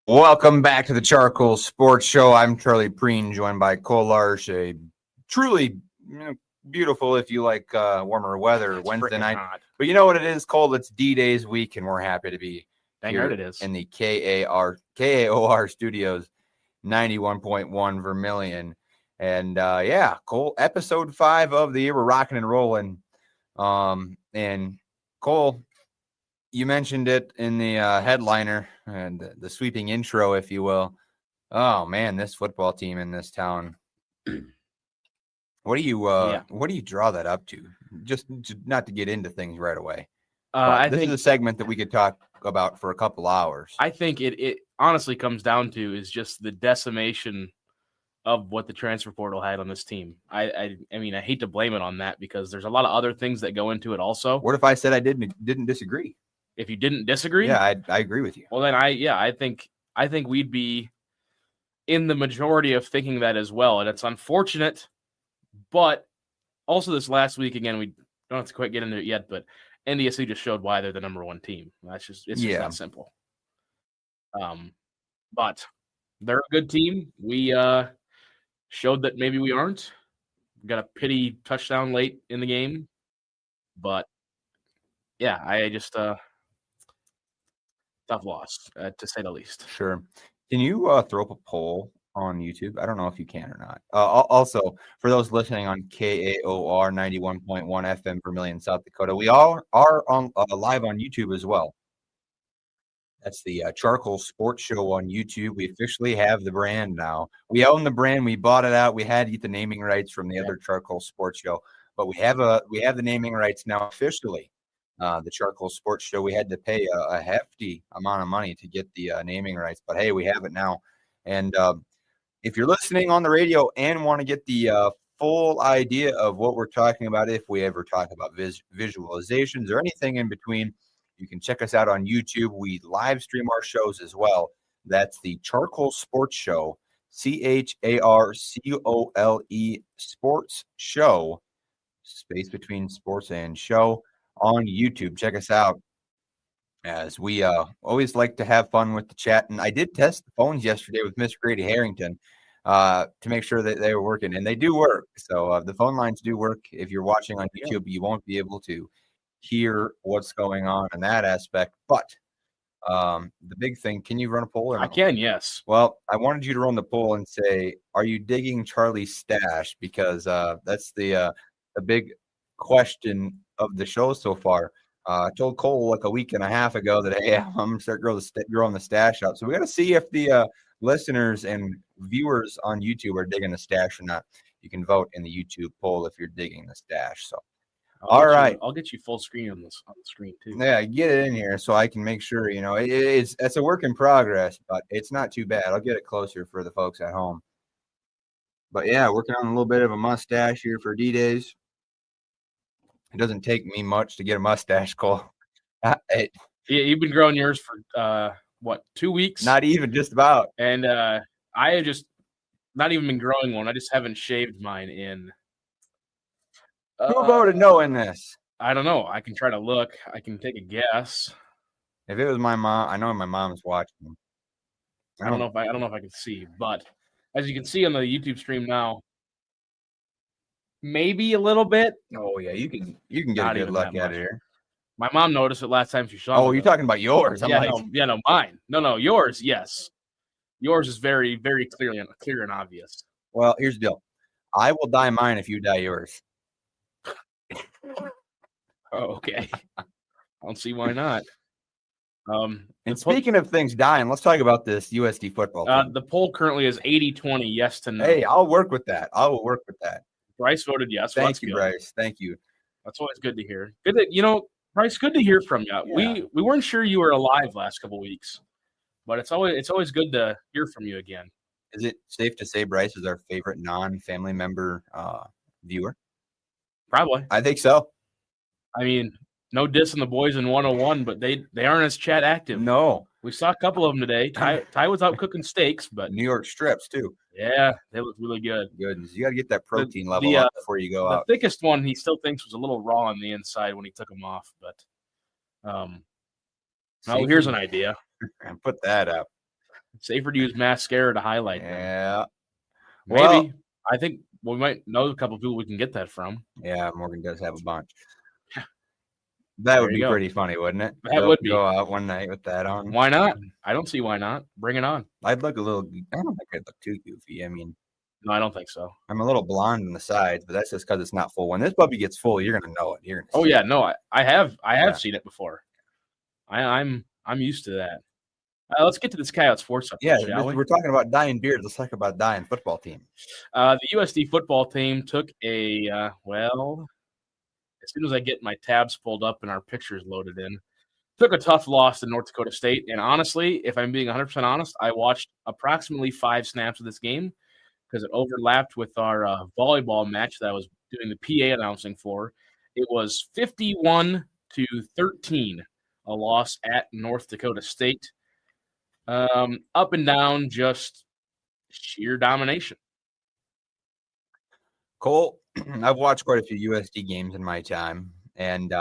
Welcome back to the CharCole Sports Show. I'm Charlie Prien, joined by Larsch. A truly beautiful, if you like warmer weather, Wednesday night. Hot. But you know what it is, Cole? It's D-Days week, and we're happy to be here it is. In the KAOR studios, 91.1 Vermilion. And Cole, episode 5 of the year. We're rocking and rolling. And Cole, you mentioned it in the headliner and the sweeping intro, if you will. Oh man, this football team in this town. What do you draw that up to? Just not to get into things right away. This is a segment that we could talk about for a couple hours. I think it honestly comes down to is just the decimation of what the transfer portal had on this team. I mean, I hate to blame it on that because there's a lot of other things that go into it also. What if I said I didn't disagree? If you didn't disagree, yeah, I agree with you. Well, then I think we'd be in the majority of thinking that as well, and it's unfortunate. But also this last week, again, we don't have to quite get into it yet, but NDSU just showed why they're the number one team. It's just that simple. But they're a good team. We showed that maybe we aren't. We got a pity touchdown late in the game, but yeah, I just tough loss, to say the least. Sure. Can you throw up a poll on YouTube? I don't know if you can or not. Also, for those listening on KAOR 91.1 FM Vermilion, South Dakota, we all are on live on YouTube as well. That's the CharCole Sports Show on YouTube. We officially have the brand now. We own the brand. We bought it out. We had to get the naming rights from the other CharCole Sports Show, but we have the naming rights now officially. The CharCole Sports Show, we had to pay a hefty amount of money to get the naming rights, but hey, we have it now. And if you're listening on the radio and want to get the full idea of what we're talking about, if we ever talk about visualizations or anything in between, you can check us out on YouTube. We live stream our shows as well. That's the CharCole Sports Show, CharCole Sports Show, space between sports and show, on YouTube. Check us out, as we always like to have fun with the chat. And I did test the phones yesterday with Miss Grady Harrington to make sure that they were working, and they do work. So the phone lines do work. If you're watching on YouTube, you won't be able to hear what's going on in that aspect. But the big thing, can you run a poll? Or no? I can, yes. Well, I wanted you to run the poll and say, are you digging Charlie's stash? Because that's the big question of the show so far. I told Cole like a week and a half ago that, hey, I'm going to start growing the stash out. So we got to see if the listeners and viewers on YouTube are digging the stash or not. You can vote in the YouTube poll if you're digging the stash. So, I'll get you full screen on the screen too. Yeah, get it in here so I can make sure, it's a work in progress, but it's not too bad. I'll get it closer for the folks at home. But yeah, working on a little bit of a mustache here for D-Days. It doesn't take me much to get a mustache, Cole. Yeah, you've been growing yours for 2 weeks? Not even, just about. And I have just not even been growing one. I just haven't shaved mine in. Who voted no in this? I don't know. I can try to look. I can take a guess. If it was my mom, I know my mom's watching. I don't know if I can see, but as you can see on the YouTube stream now, maybe a little bit. Oh yeah, you can get a good look at it here. My mom noticed it last time she saw me. Oh, you're talking about yours? Mine. No, yours. Yes, yours is very, very clear and obvious. Well, here's the deal. I will dye mine if you dye yours. Oh, okay. I don't see why not. And speaking of things dying, let's talk about this USD football team. The poll currently is 80-20 yes to no. Hey, I'll work with that. I will work with that. Bryce voted yes. Thank you, Bryce. Thank you. That's always good to hear. Good that, Bryce, good to hear from you. Yeah. We weren't sure you were alive last couple of weeks, but it's always good to hear from you again. Is it safe to say Bryce is our favorite non-family member viewer? Probably. I think so. I mean, no diss on the boys in 101, but they aren't as chat active. No. We saw a couple of them today. Ty was out cooking steaks, but New York strips too. Yeah, they look really good. Goodness, you got to get that protein level up before you go out. The thickest one he still thinks was a little raw on the inside when he took them off, but here's an idea. And put that up. Safer to use mascara to highlight them. Yeah. Maybe. Well, I think we might know a couple people we can get that from. yeah, Morgan does have a bunch. That There would you be go. pretty funny, wouldn't it? That would be. Go out one night with that on. Why not? I don't see why not. Bring it on. I'd look a little. I don't think I'd look too goofy. I mean, No, I don't think so. I'm a little blonde on the sides, but that's just because it's not full. When this puppy gets full, you're gonna know it. You're gonna. Oh see yeah, it. no, I have Yeah. seen it before. I'm used to that. Let's get to this Coyote Sports update, Yeah, shall we? we're talking about dying beards. Let's talk about dying football team. The USD football team took a well. As soon as I get my tabs pulled up and our pictures loaded in, took a tough loss to North Dakota State. And honestly, if I'm being 100% honest, I watched approximately 5 snaps of this game because it overlapped with our volleyball match that I was doing the PA announcing for. It was 51-13, a loss at North Dakota State. Up and down, just sheer domination. Cole, I've watched quite a few USD games in my time, and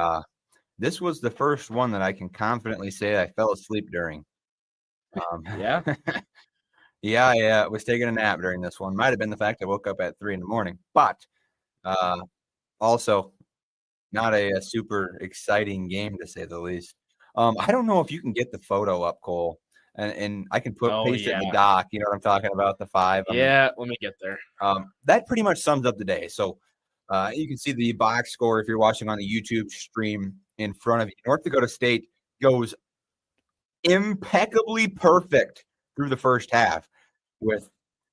this was the first one that I can confidently say I fell asleep during. Yeah? Yeah, I was taking a nap during this one. Might have been the fact I woke up at 3 a.m, but also not a super exciting game to say the least. I don't know if you can get the photo up, Cole, and I can paste it in the doc. You know what I'm talking about? The 5. Yeah, let me get there. That pretty much sums up the day. So you can see the box score if you're watching on the YouTube stream in front of you. North Dakota State goes impeccably perfect through the first half with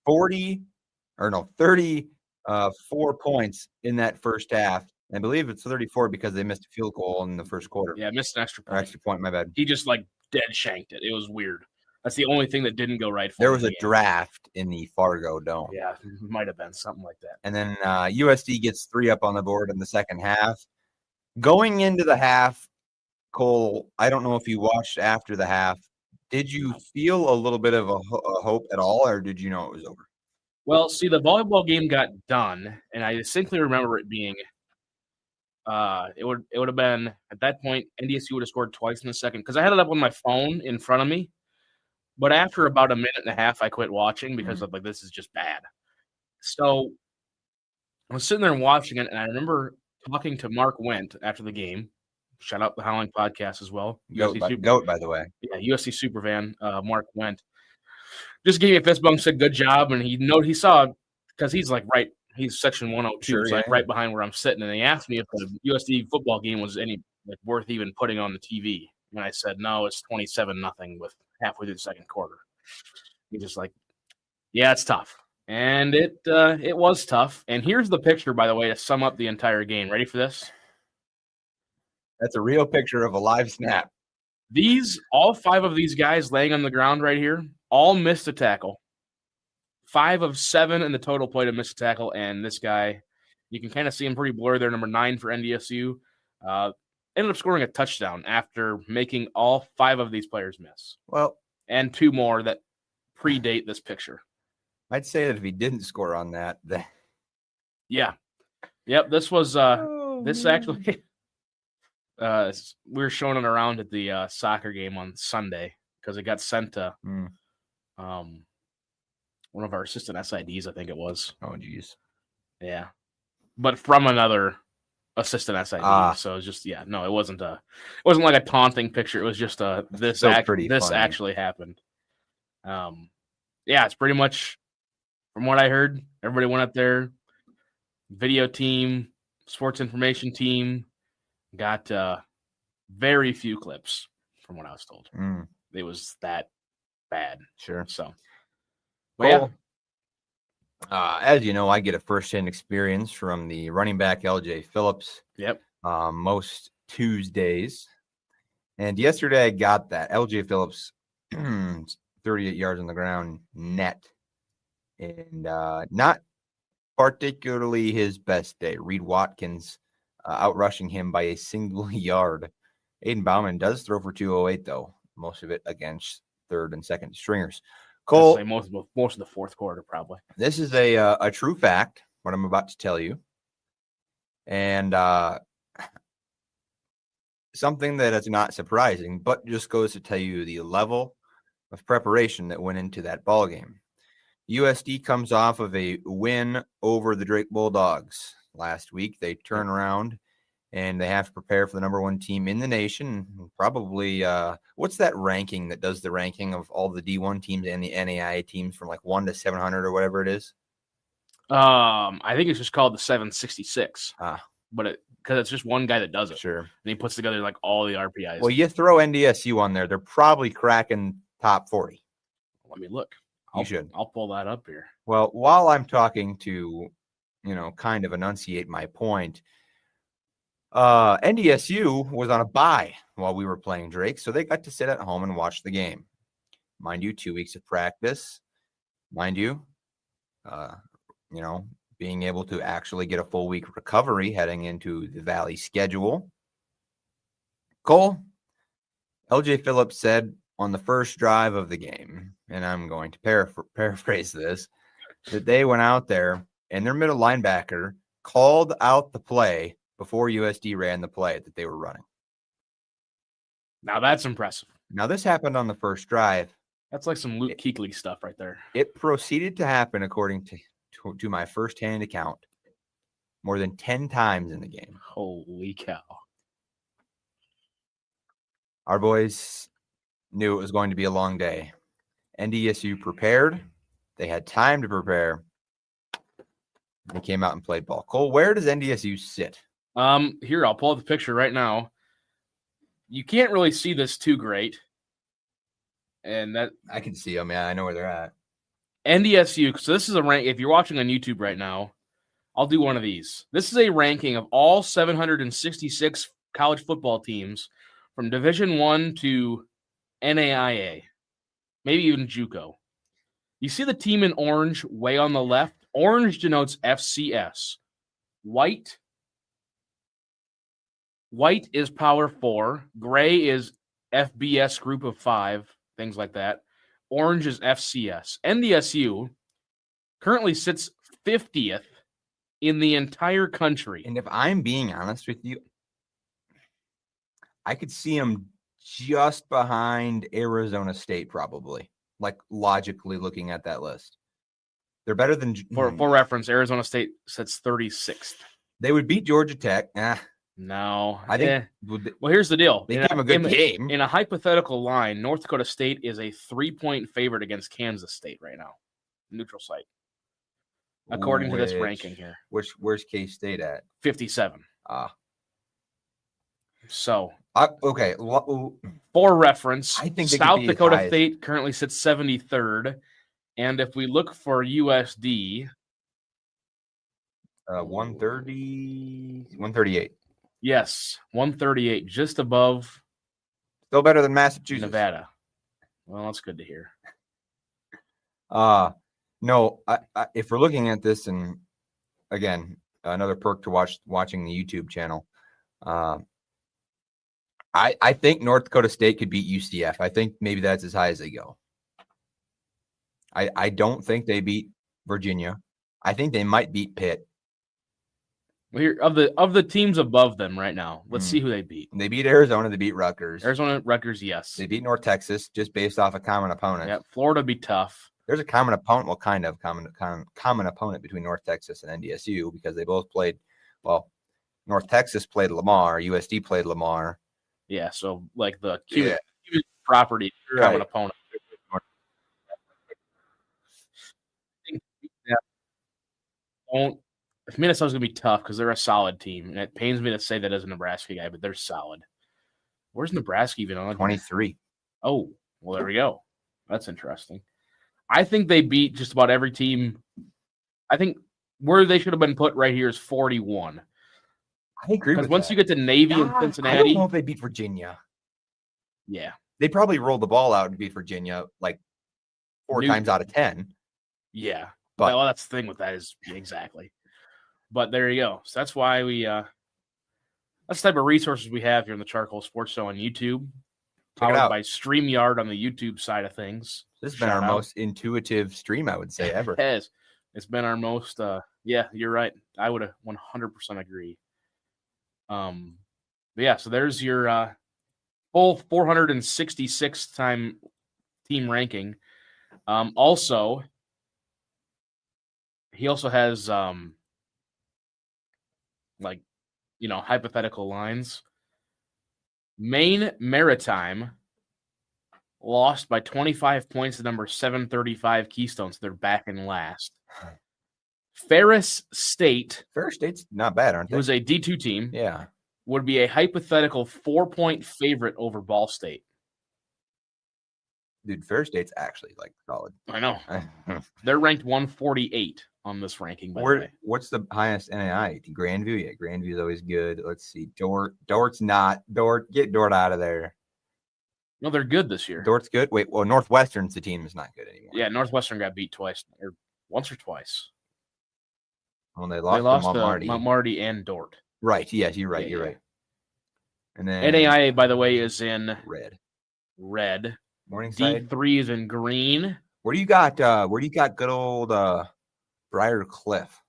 34 points in that first half. I believe it's 34 because they missed a field goal in the first quarter. Yeah, missed an extra point. Extra point, my bad. He just dead shanked it. It was weird. That's the only thing that didn't go right for There was a draft in the Fargo Dome. Yeah, it might have been something like that. And then USD gets 3 up on the board in the second half. Going into the half, Cole, I don't know if you watched after the half. Did you feel a little bit of a hope at all, or did you know it was over? Well, see, the volleyball game got done, and I distinctly remember it being it would have been at that point NDSU would have scored twice in the second because I had it up on my phone in front of me. But after about a minute and a half, I quit watching because I'm like, this is just bad. So I was sitting there and watching it, and I remember talking to Mark Wendt after the game. Shout out the Howling Podcast as well. Goat, by the way. Yeah, USC Superfan, Mark Wendt. Just gave me a fist bump, said good job, and he saw because he's he's section 102, sure, so yeah. right behind where I'm sitting, and he asked me if the USD football game was any worth even putting on the TV. And I said, no, it's 27-0 with halfway through the second quarter. He's just yeah, it's tough. And it was tough. And here's the picture, by the way, to sum up the entire game. Ready for this? That's a real picture of a live snap. All 5 of these guys laying on the ground right here, all missed a tackle. 5 of 7 in the total play to miss a tackle. And this guy, you can kind of see him pretty blurry there, number 9 for NDSU. Ended up scoring a touchdown after making all 5 of these players miss. Well, and 2 more that predate this picture. I'd say that if he didn't score on that, then yeah, yep. This was actually we were showing it around at the soccer game on Sunday because it got sent to one of our assistant SIDs, I think it was. Oh, geez. Yeah, but from another assistant SID. So it was just it wasn't like a taunting picture. It was just this actually happened. It's pretty much from what I heard. Everybody went up there, video team, sports information team, got very few clips from what I was told. It was that bad. Sure. So, well, as you know, I get a first-hand experience from the running back LJ Phillips. Yep. Most Tuesdays, and yesterday I got that LJ Phillips 38 yards on the ground net, and not particularly his best day. Reed Watkins outrushing him by a single yard. Aiden Bauman does throw for 208 though, most of it against third and second stringers. Cole, most of the fourth quarter probably. This is a true fact, what I'm about to tell you, and something that is not surprising, but just goes to tell you the level of preparation that went into that ball game. USD comes off of a win over the Drake Bulldogs last week. They turn around and they have to prepare for the number one team in the nation. Probably, what's that ranking that does the ranking of all the D1 teams and the NAIA teams from like 1 to 700 or whatever it is? I think it's just called the 766. But because it's just one guy that does it. Sure. And he puts together like all the RPIs. Well, you throw NDSU on there, they're probably cracking top 40. Let me look. You should. I'll pull that up here. Well, while I'm talking to, kind of enunciate my point, NDSU was on a bye while we were playing Drake, so they got to sit at home and watch the game. Mind you, 2 weeks of practice. Mind you, being able to actually get a full week recovery heading into the Valley schedule. Cole, LJ Phillips said on the first drive of the game, and I'm going to paraphrase this, that they went out there and their middle linebacker called out the play before USD ran the play that they were running. Now that's impressive. Now this happened on the first drive. That's like some Luke Kuechly stuff right there. It proceeded to happen, according to my firsthand account, more than 10 times in the game. Holy cow. Our boys knew it was going to be a long day. NDSU prepared. They had time to prepare. They came out and played ball. Cole, where does NDSU sit? Here, I'll pull up the picture right now. You can't really see this too great. And that I can see them. Yeah, I know where they're at. NDSU. So this is a rank. If you're watching on YouTube right now, I'll do one of these. This is a ranking of all 766 college football teams from Division I to NAIA, maybe even JUCO. You see the team in orange way on the left? Orange denotes FCS. White is Power 4. Gray is FBS Group of 5, things like that. Orange is FCS. NDSU currently sits 50th in the entire country. And if I'm being honest with you, I could see them just behind Arizona State, probably, like logically looking at that list. They're better than... For reference, Arizona State sits 36th. They would beat Georgia Tech. No. I think... Well, here's the deal. They gave them a good game. In a hypothetical line, North Dakota State is a 3-point favorite against Kansas State right now. Neutral site. According to this ranking here. Where's K-State at? 57. So... okay. For reference, I think South Dakota State currently sits 73rd. And if we look for USD... 138. Yes, 138, just above... Still better than Massachusetts. Nevada. Well, that's good to hear. No, if we're looking at this, and again, another perk to watching the YouTube channel, I think North Dakota State could beat UCF. I think maybe that's as high as they go. I don't think they beat Virginia. I think they might beat Pitt. Well, here of the teams above them right now, let's see who they beat. They beat Arizona. They beat Rutgers. Rutgers, yes. They beat North Texas just based off a common opponent. Yeah, Florida be tough. There's a common opponent, well, kind of common opponent between North Texas and NDSU because they both played. Well, North Texas played Lamar. USD played Lamar. Yeah, so like the Cuban property common opponent. Minnesota's gonna be tough because they're a solid team, and it pains me to say that as a Nebraska guy, but they're solid. Where's Nebraska even on? 23. Oh, well, there we go. That's interesting. I think they beat just about every team. I think where they should have been put right here is 41. I agree with that. Because once you get to Navy and Cincinnati, I don't know if they beat Virginia. Yeah, they probably rolled the ball out and beat Virginia like 4 times out of 10. Yeah, but well, that's the thing with that is exactly. But there you go. So that's why we that's the type of resources we have here in the CharCole Sports Show on YouTube. Powered by StreamYard on the YouTube side of things. This has been our most intuitive stream, I would say, ever. It has. It's been our most yeah, you're right. I would 100% agree. Yeah, so there's your full 466 time team ranking. Also, he also has hypothetical lines. Maine Maritime lost by 25 points to number 735 Keystone, so they're back in last. Ferris State's not bad, aren't they? Who's a D2 team. Yeah. Would be a hypothetical 4-point favorite over Ball State. Dude, Ferris State's actually solid. I know. They're ranked 148 on this ranking, by the way. What's the highest NAI? Grandview? Yeah, Grandview's always good. Let's see. Dort's not. Get Dort out of there. No, they're good this year. Dort's good? Wait, well, Northwestern's the team is not good anymore. Yeah, Northwestern got beat once or twice. Well, they lost to Mount Marty and Dort. Right. Yes, you're right. You're right. And then NAIA, by the way, is in red. Morningside. D3 is in green. Where do you got good old Briar Cliff?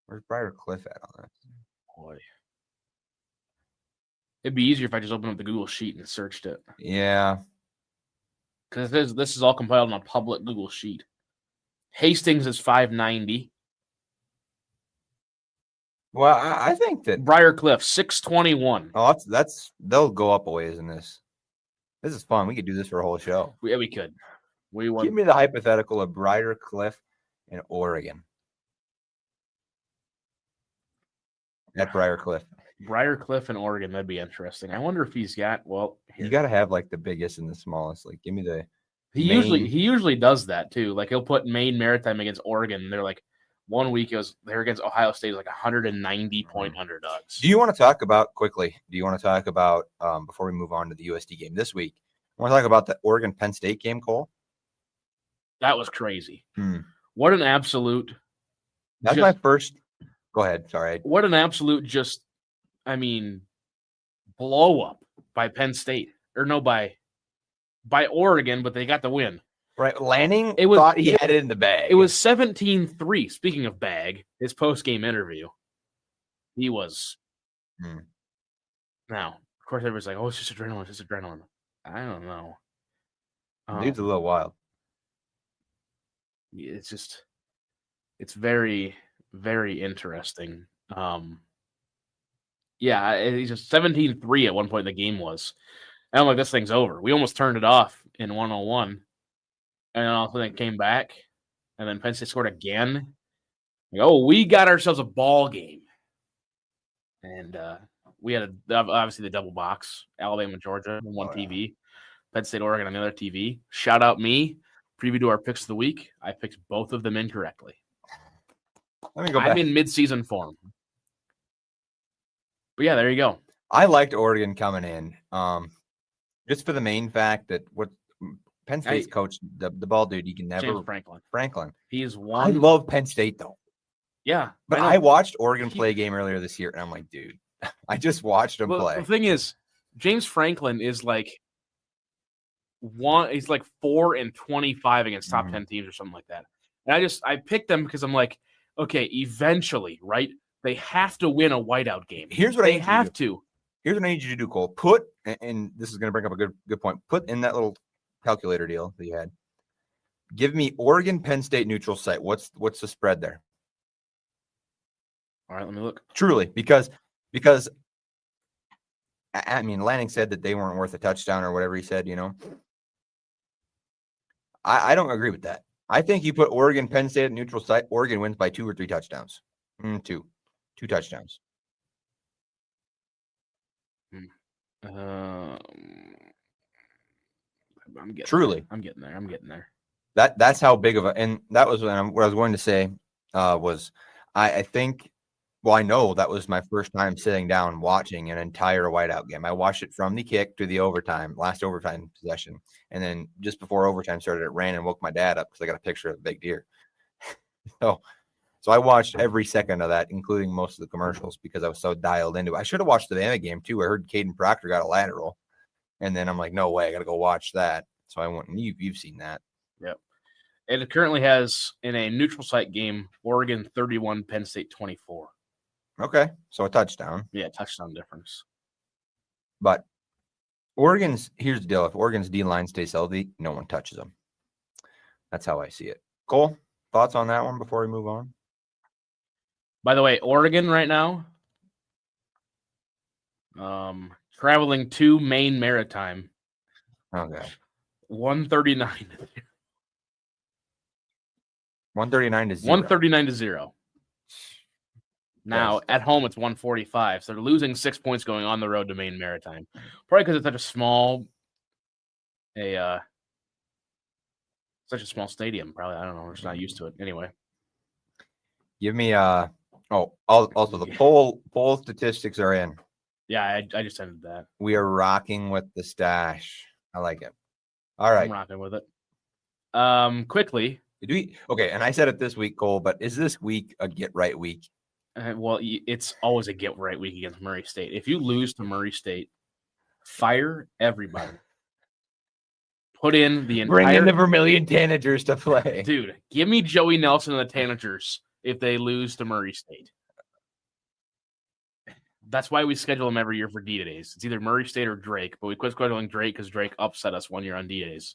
Where's Briar Cliff at on that? Boy. It'd be easier if I just opened up the Google Sheet and searched it. Yeah. Because this is all compiled on a public Google Sheet. Hastings is 590. Well, I think that Briar Cliff 621. Oh, they'll go up a ways in this. This is fun. We could do this for a whole show. Yeah, we could. Give me the hypothetical of Briar Cliff in Oregon. At Briar Cliff. Briar Cliff in Oregon, that'd be interesting. I wonder if he's got you got to have the biggest and the smallest. Give me the. He usually does that too. He'll put Maine Maritime against Oregon, and they're 1 week they're against Ohio State 190-point underdogs. Do you want to talk about quickly? Before we move on to the USD game this week? I want to talk about the Oregon Penn State game, Cole. That was crazy. What an absolute! That's my first. Go ahead. Sorry. What an absolute blow up by Penn State, or no, by Oregon, but they got the win. Right, Lanning thought he had it in the bag. It was 17-3. Speaking of bag, his post-game interview, he was. Now, of course, everybody's like, "Oh, it's just adrenaline. It's just adrenaline." I don't know. Dude's a little wild. It's very, very interesting. Yeah, it's just 17-3 at one point the game was. And I'm like, this thing's over. We almost turned it off in 101. And then all of a sudden it came back. And then Penn State scored again. We got ourselves a ball game. And we had obviously the double box. Alabama, Georgia on one TV. Penn State, Oregon on the other TV. Shout out me. Preview to our picks of the week. I picked both of them incorrectly. Let me go back. I'm in mid-season form. But yeah, there you go. I liked Oregon coming in. Just for the main fact that what Penn State's coach, the ball dude, you can never. James Franklin. He's one. I love Penn State though. Yeah, but I watched Oregon play a game earlier this year, and I'm like, dude, I just watched him play. The thing is, James Franklin is he's 4-25 against top 10 teams or something like that. And I picked them because I'm like, okay, eventually, right? They have to win a whiteout game. Here's what they have to. Here's what I need you to do, Cole. And this is going to bring up a good point. Put in that little calculator deal that you had. Give me Oregon Penn State neutral site. What's the spread there? All right, let me look. Truly, because Lanning said that they weren't worth a touchdown or whatever he said. I don't agree with that. I think you put Oregon Penn State at neutral site. Oregon wins by 2 or 3 touchdowns. 2 touchdowns. I'm getting Truly. There. I'm getting there. That's how big of a, and that was what I was going to say was I think, well, I know that was my first time sitting down watching an entire whiteout game. I watched it from the kick to the last overtime possession. And then just before overtime started, it ran and woke my dad up because I got a picture of the big deer. So I watched every second of that, including most of the commercials, because I was so dialed into it. I should have watched the Bama game too. I heard Caden Proctor got a lateral, and then I'm like, no way, I got to go watch that. So I went, and you've seen that. Yep. And it currently has, in a neutral site game, Oregon 31, Penn State 24. Okay, so a touchdown. Yeah, touchdown difference. But Here's the deal. If Oregon's D-line stays healthy, no one touches them. That's how I see it. Cole, thoughts on that one before we move on? By the way, Oregon right now, traveling to Maine Maritime. Okay. 139. 139 to 0. 139 to 0. Now, at home, it's 145. So they're losing 6 points going on the road to Maine Maritime. Probably because it's such a small stadium. Probably, I don't know. We're just not used to it. Anyway. Give me also the poll statistics are in. Yeah, I just ended that. We are rocking with the stash. I like it. All right. I'm rocking with it. Quickly. Okay, and I said it this week, Cole, but is this week a get right week? Well, it's always a get right week against Murray State. If you lose to Murray State, fire everybody. Put in the entire... Bring in the Vermilion Tanagers to play. Dude, give me Joey Nelson and the Tanagers if they lose to Murray State. That's why we schedule them every year for D-Days. It's either Murray State or Drake, but we quit scheduling Drake because Drake upset us one year on D-Days.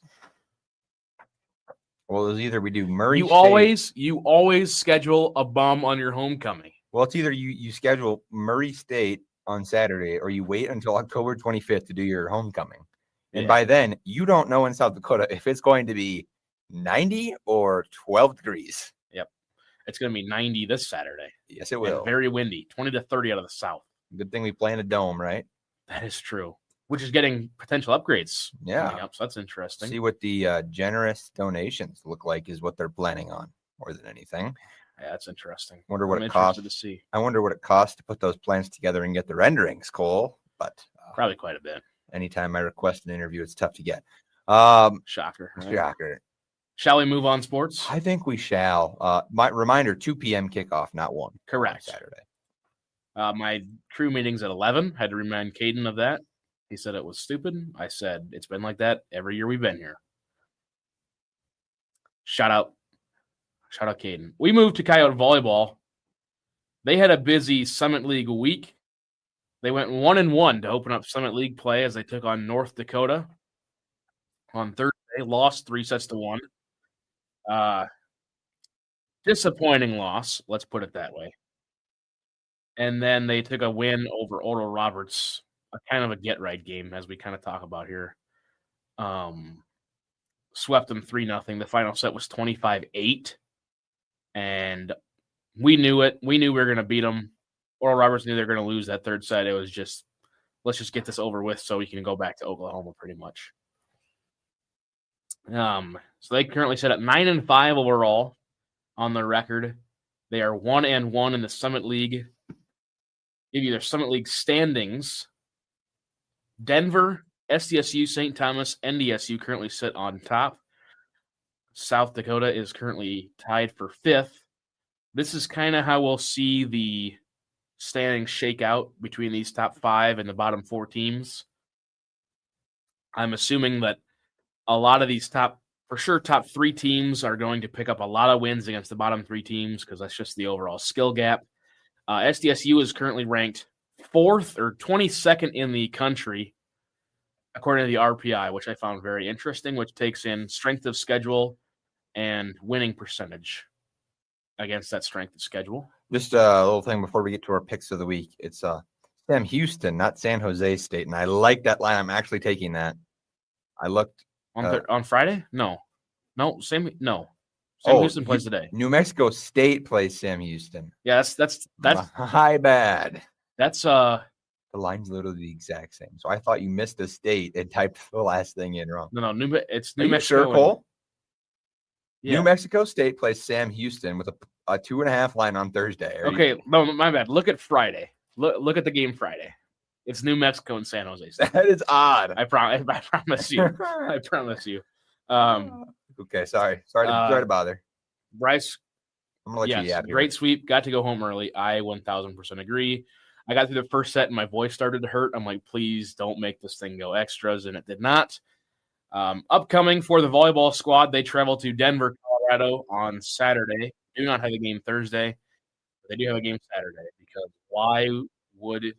Well, it was either we do Murray State. You always schedule a bum on your homecoming. Well, it's either you schedule Murray State on Saturday or you wait until October 25th to do your homecoming. And by then, you don't know in South Dakota if it's going to be 90 or 12 degrees. Yep. It's going to be 90 this Saturday. Yes, it will. And very windy, 20 to 30 out of the south. Good thing we play in a dome, right? That is true. Which is getting potential upgrades. Yeah. Coming up, so that's interesting. See what the generous donations look like is what they're planning on more than anything. Yeah, that's interesting. Wonder what it costs to see. I wonder what it costs to put those plans together and get the renderings, Cole. But probably quite a bit. Anytime I request an interview, it's tough to get. Shocker. Right? Shocker. Shall we move on, sports? I think we shall. My reminder, 2 p.m. kickoff, not 1. Correct. Saturday. My crew meeting's at 11. Had to remind Caden of that. He said it was stupid. I said it's been like that every year we've been here. Shout out Caden. We moved to Coyote Volleyball. They had a busy Summit League week. They went 1-1 to open up Summit League play as they took on North Dakota on Thursday. Lost 3-1. Disappointing loss, let's put it that way. And then they took a win over Oral Roberts, a kind of a get-right game, as we kind of talk about here. Swept them 3-0. The final set was 25-8. And we knew it. We knew we were going to beat them. Oral Roberts knew they were going to lose that third set. It was just, let's just get this over with so we can go back to Oklahoma pretty much. So they currently sit at 9-5 overall on their record. They are 1-1 in the Summit League. Give you their Summit League standings. Denver, SDSU, St. Thomas, NDSU currently sit on top. South Dakota is currently tied for 5th. This is kind of how we'll see the standings shake out between these top 5 and the bottom 4 teams. I'm assuming that a lot of these top 3 teams are going to pick up a lot of wins against the bottom 3 teams because that's just the overall skill gap. SDSU is currently ranked 4th or 22nd in the country, according to the RPI, which I found very interesting, which takes in strength of schedule and winning percentage against that strength of schedule. Just a little thing before we get to our picks of the week. It's Sam Houston, not San Jose State, and I like that line. I'm actually taking that. I looked on Friday. Sam Houston plays today. New Mexico State plays Sam Houston. Yeah, that's my bad. That's the line's literally the exact same. So I thought you missed a state and typed the last thing in wrong. No, it's New Are Mexico. You sure, Cole? Yeah. New Mexico State plays Sam Houston with a 2.5 line on Thursday. No, my bad. Look at Friday. Look at the game Friday. It's New Mexico and San Jose State. That is odd. I promise you. I promise you. Okay, sorry to bother. Bryce, I'm gonna let you yap here. Great sweep. Got to go home early. I 1,000% agree. I got through the first set and my voice started to hurt. I'm like, please don't make this thing go extras, and it did not. Upcoming for the volleyball squad, they travel to Denver, Colorado on Saturday. Do not have a game Thursday, but they do have a game Saturday because why would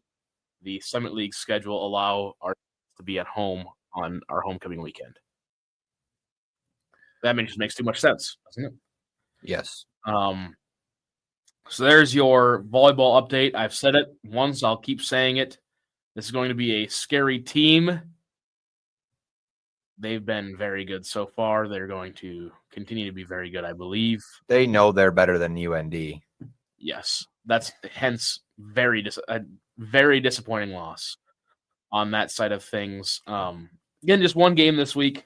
the Summit League schedule allow our to be at home on our homecoming weekend. That just makes too much sense, doesn't it? Yes. So there's your volleyball update. I've said it once. I'll keep saying it. This is going to be a scary team. They've been very good so far. They're going to continue to be very good, I believe. They know they're better than UND. Yes. That's hence a very disappointing loss on that side of things. Again, just one game this week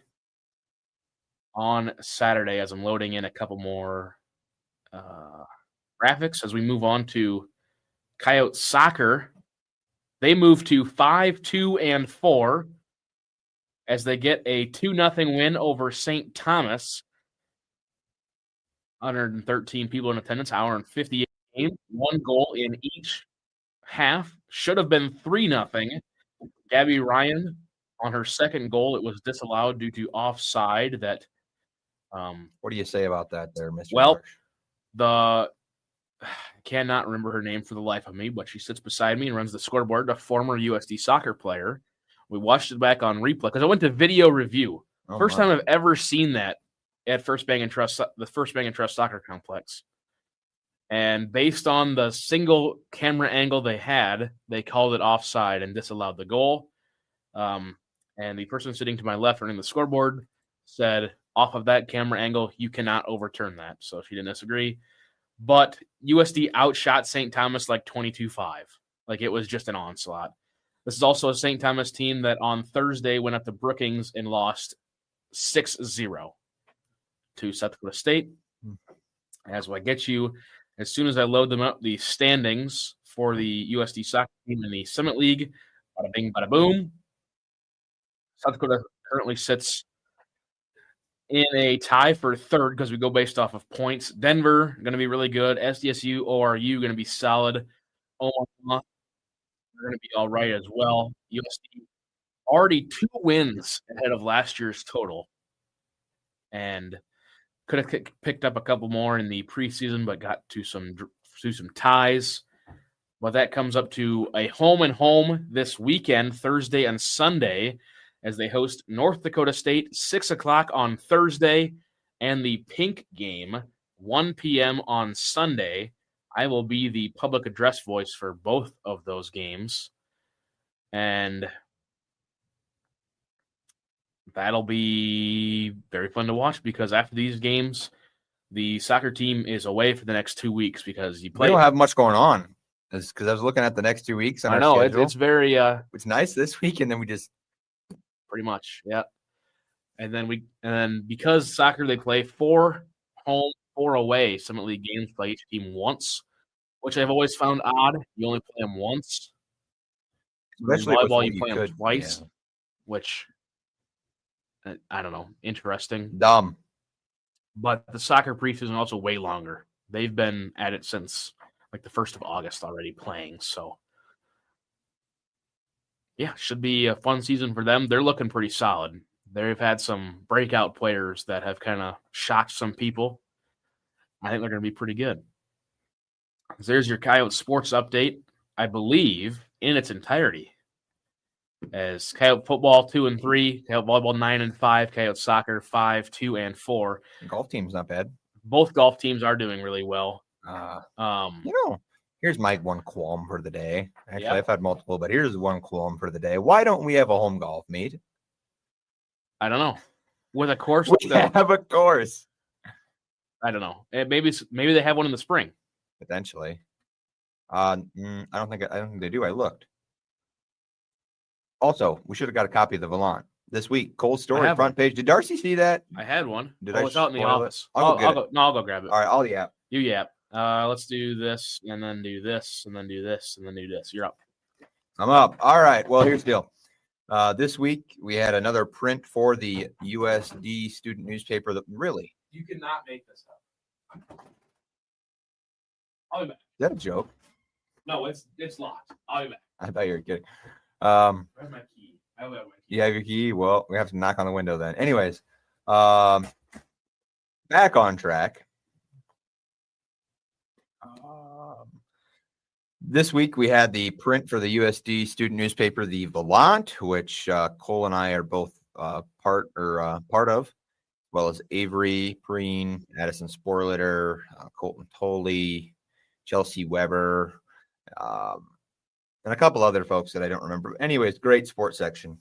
on Saturday as I'm loading in a couple more graphics as we move on to Coyote soccer. They move to 5-2-4 as they get a 2-0 win over St. Thomas. 113 people in attendance, hour and 58 game. 1 goal in each half. Should have been 3-0. Gabby Ryan on her second goal. It was disallowed due to offside. That. What do you say about that there, Mr. Well, Larsch? I cannot remember her name for the life of me, but she sits beside me and runs the scoreboard, a former USD soccer player. We watched it back on replay because I went to video review. First time I've ever seen that at the First Bank and Trust Soccer Complex. And based on the single camera angle they had, they called it offside and disallowed the goal. And the person sitting to my left running the scoreboard said, off of that camera angle, you cannot overturn that. So she didn't disagree. But USD outshot St. Thomas like 22-5. Like it was just an onslaught. This is also a St. Thomas team that on Thursday went up to Brookings and lost 6-0 to South Dakota State. As I get you, as soon as I load them up, the standings for the USD soccer team in the Summit League, bada bing, bada boom. South Dakota currently sits in a tie for third because we go based off of points. Denver going to be really good. SDSU, ORU going to be solid. Omaha are going to be all right as well. USD already 2 wins ahead of last year's total, and could have picked up a couple more in the preseason, but got to some ties. But that comes up to a home and home this weekend, Thursday and Sunday, as they host North Dakota State, 6 o'clock on Thursday, and the Pink game, 1 p.m. on Sunday. I will be the public address voice for both of those games. And that'll be very fun to watch because after these games, the soccer team is away for the next 2 weeks because you play. We don't have much going on. Because I was looking at the next 2 weeks. I know it's very. It's nice this week, and then we just pretty much, yeah. And then because soccer they play 4 home, 4 away. Summit League games play each team once, which I've always found odd. You only play them once. Especially volleyball, you play them twice, yeah. Which I don't know, interesting, dumb. But the soccer preseason is also way longer. They've been at it since like the 1st of August already playing. So, yeah, should be a fun season for them. They're looking pretty solid. They've had some breakout players that have kind of shocked some people. I think they're going to be pretty good. So there's your Coyote sports update, I believe, in its entirety. As Coyote football 2-3, Coyote volleyball 9-5, Coyote soccer 5-2-4. The golf team's not bad. Both golf teams are doing really well. Here's my one qualm for the day. Actually, I've had multiple, but here's one qualm for the day. Why don't we have a home golf meet? I don't know. With a course, we have a course. I don't know. Maybe they have one in the spring. Potentially. I don't think they do. I looked. Also, we should have got a copy of the Volant this week. Cold story front page. Did Darcy see that? I had one. Did I was out in the office? I'll go grab it. All right, I'll yap. You yap. Let's do this, and then do this, and then do this, and then do this. You're up. I'm up. All right. Well, here's the deal. This week we had another print for the USD student newspaper. Really, you cannot make this up. I'll be back. Is that a joke? No, it's locked. I'll be back. I thought you were kidding. Where's my key? I don't have my key. You have your key? Well, we have to knock on the window then. Anyways, back on track. This week we had the print for the USD student newspaper, the Volant, which Cole and I are both part of, as well as Avery, Prien, Addison Sporlitter, Colton Tolley, Chelsea Weber, and a couple other folks that I don't remember. Anyways, great sports section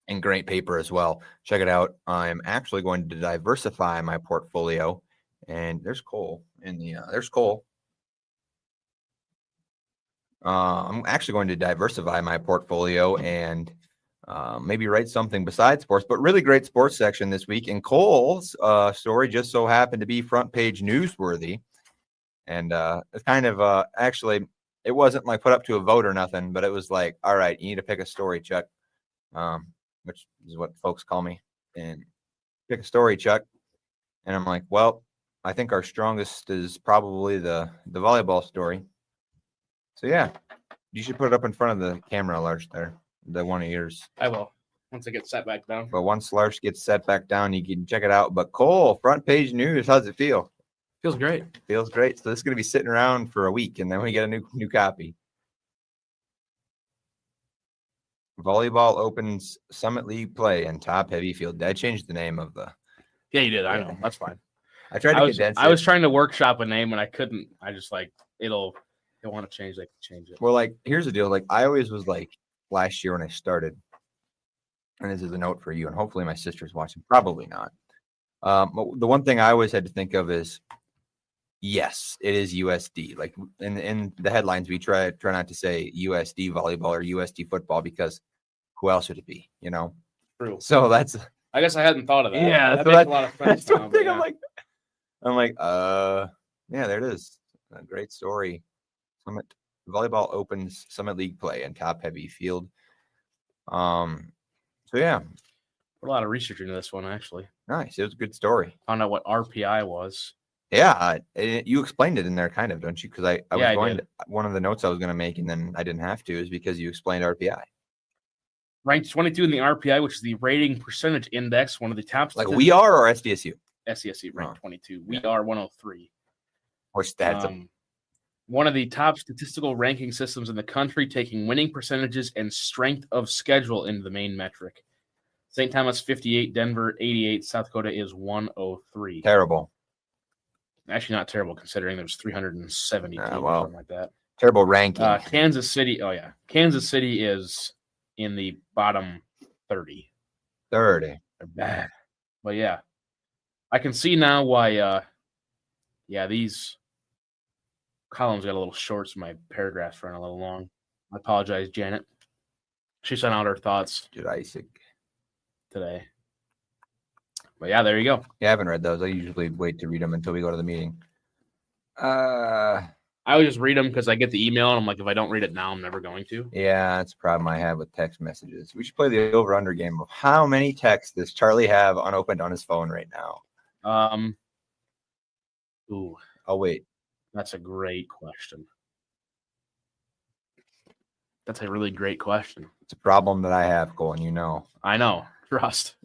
and great paper as well. Check it out. I'm actually going to diversify my portfolio, and there's Cole there's Cole. I'm actually going to diversify my portfolio and maybe write something besides sports, but really great sports section this week. And Cole's story just so happened to be front page newsworthy. And it's kind of actually, it wasn't like put up to a vote or nothing, but it was like, all right, you need to pick a story, Chuck, which is what folks call me. And pick a story, Chuck. And I'm like, well, I think our strongest is probably the volleyball story. So yeah, you should put it up in front of the camera, Larsch, there, the one of yours. I will, once I get set back down. But once Larsch gets set back down, you can check it out. But Cole, front page news, how's it feel? Feels great. Feels great. So this is going to be sitting around for a week, and then we get a new copy. Volleyball opens Summit League play in top heavy field. Did I change the name of the? Yeah, you did. I know. That's fine. I tried to condense it. I was trying to workshop a name and I couldn't. I just like it'll. They want to change. They can change it. Well, like here's the deal. Like I always was like last year when I started, and this is a note for you, and hopefully my sister's watching. Probably not. But the one thing I always had to think of is, yes, it is USD. Like in the headlines, we try not to say USD volleyball or USD football because who else would it be? You know. True. So that's. I guess I hadn't thought of that. Yeah, that makes a lot of sense. Now, yeah. I'm like, yeah, there it is. A great story. Summit volleyball opens Summit League play in top heavy field. So yeah, put a lot of research into this one actually. Nice. It was a good story. Found out what RPI was. Yeah, you explained it in there, kind of, don't you? Because I was going to, one of the notes I was going to make, and then I didn't have to, is because you explained RPI. Ranked 22 in the RPI, which is the rating percentage index, one of the top. Like we are, or SDSU? SDSU ranked 22. We are 103. Or stats. One of the top statistical ranking systems in the country, taking winning percentages and strength of schedule into the main metric. St. Thomas 58, Denver 88, South Dakota is 103. Terrible. Actually, not terrible considering there's 370 teams or something like that. Terrible ranking. Kansas City. Oh yeah, Kansas City is in the bottom 30. 30. They're bad. But yeah, I can see now why. These columns got a little short, so my paragraphs ran a little long. I apologize, Janet. She sent out her thoughts. Did Isaac today? But yeah, there you go. Yeah, I haven't read those. I usually wait to read them until we go to the meeting. I would just read them because I get the email, and I'm like, if I don't read it now, I'm never going to. Yeah, that's a problem I have with text messages. We should play the over-under game of how many texts does Charlie have unopened on his phone right now? Ooh. Oh, wait. That's a great question. That's a really great question. It's a problem that I have, Cole, and you know. I know. Trust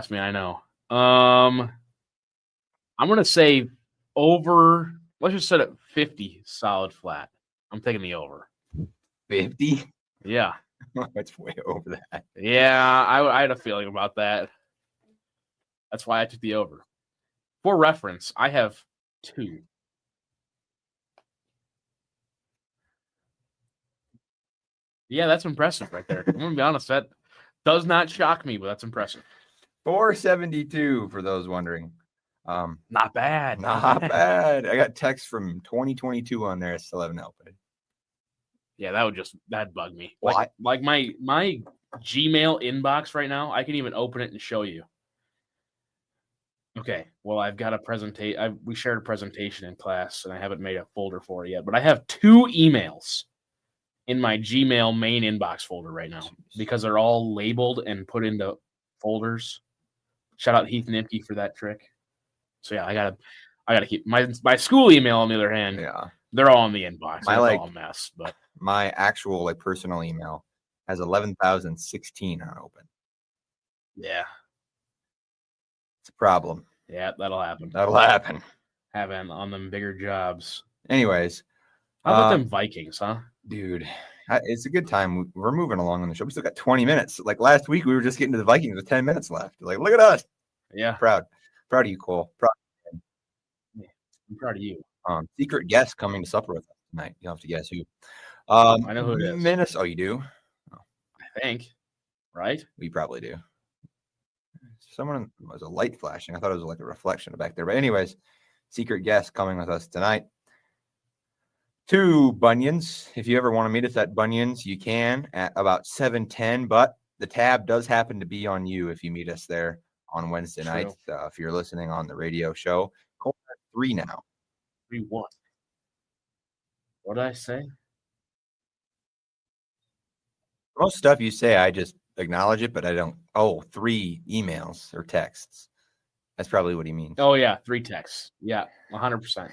me, I know. I'm going to say over, let's just set it 50 solid flat. I'm taking the over. 50? Yeah. That's way over that. Yeah, I had a feeling about that. That's why I took the over. For reference, I have 2. Yeah, that's impressive right there. I'm going to be honest. That does not shock me, but that's impressive. 472 for those wondering. Not bad. Not bad. I got text from 2022 on there. I still haven't opened. Yeah, that'd bug me. What? Like my Gmail inbox right now, I can even open it and show you. Okay, well, I've got a presentation. We shared a presentation in class, and I haven't made a folder for it yet. But I have 2 emails in my Gmail main inbox folder right now because they're all labeled and put into folders. Shout out Heath Nimke for that trick. So yeah, I gotta keep my school email. On the other hand, yeah, they're all in the inbox. It's all a mess. But my actual personal email has 11,016 unopened. Yeah. It's a problem. Yeah, that'll happen. Having on them bigger jobs. Anyways, How about them Vikings, huh? Dude, it's a good time. We're moving along on the show. We still got 20 minutes. Like last week, we were just getting to the Vikings with 10 minutes left. Like, look at us. Yeah. Proud of you, Cole. I'm proud of you. Secret guest coming to supper with us tonight. You'll have to guess who. I know who it is. Minnesota. Oh, you do? I think. Right? We probably do. Someone was a light flashing. I thought it was like a reflection back there. But anyways, secret guest coming with us tonight. 2 Bunions. If you ever want to meet us at Bunions, you can at about 7:10. But the tab does happen to be on you if you meet us there on Wednesday night. If you're listening on the radio show, Cole has 3 now. 3-1. What did I say? Most stuff you say, I just acknowledge it, but I don't. Oh, 3 emails or texts. That's probably what he means. Oh, yeah. 3 texts. Yeah, 100%.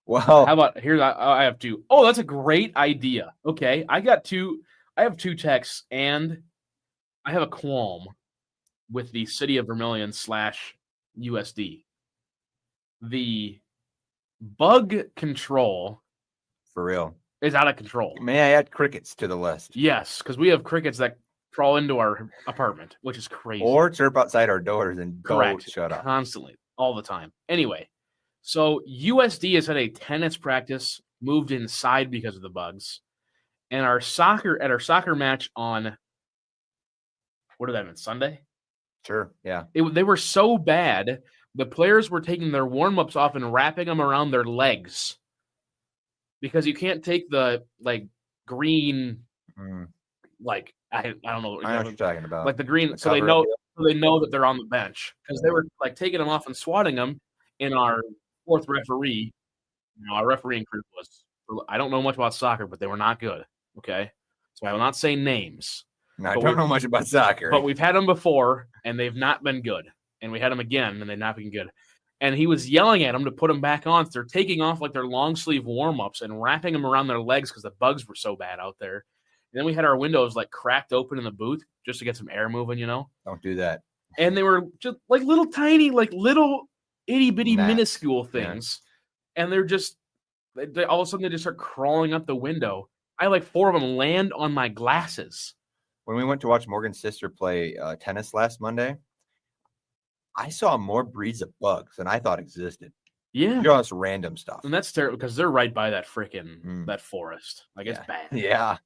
Well, how about here? I have 2. Oh, that's a great idea. Okay. I have 2 texts, and I have a qualm with the City of Vermilion / USD. The bug control for real is out of control. May I add crickets to the list? Yes, because we have crickets that crawl into our apartment, which is crazy. Or chirp outside our doors and don't shut up. Constantly, all the time. Anyway, so USD has had a tennis practice moved inside because of the bugs. And our soccer match on, what did that mean, Sunday? Sure, yeah. They were so bad, the players were taking their warm-ups off and wrapping them around their legs. Because you can't take the, like, green, like, I don't know. I know what you're talking about. Like the green, so they know that they're on the bench. Because they were, like, taking them off and swatting them in our 4th referee. Our refereeing crew was, I don't know much about soccer, but they were not good. Okay? So I will not say names. No, I don't know much about soccer. But we've had them before, and they've not been good. And we had them again, and they've not been good. And he was yelling at them to put them back on. So they're taking off like their long sleeve warm-ups and wrapping them around their legs because the bugs were so bad out there. And then we had our windows like cracked open in the booth just to get some air moving, you know? Don't do that. And they were just like little tiny, like little itty-bitty minuscule things. Yeah. And they're just, all of a sudden they just start crawling up the window. I had like 4 of them land on my glasses. When we went to watch Morgan's sister play tennis last Monday, I saw more breeds of bugs than I thought existed. Yeah. Just random stuff. And that's terrible because they're right by that freaking, that forest. Like, it's bad. Yeah.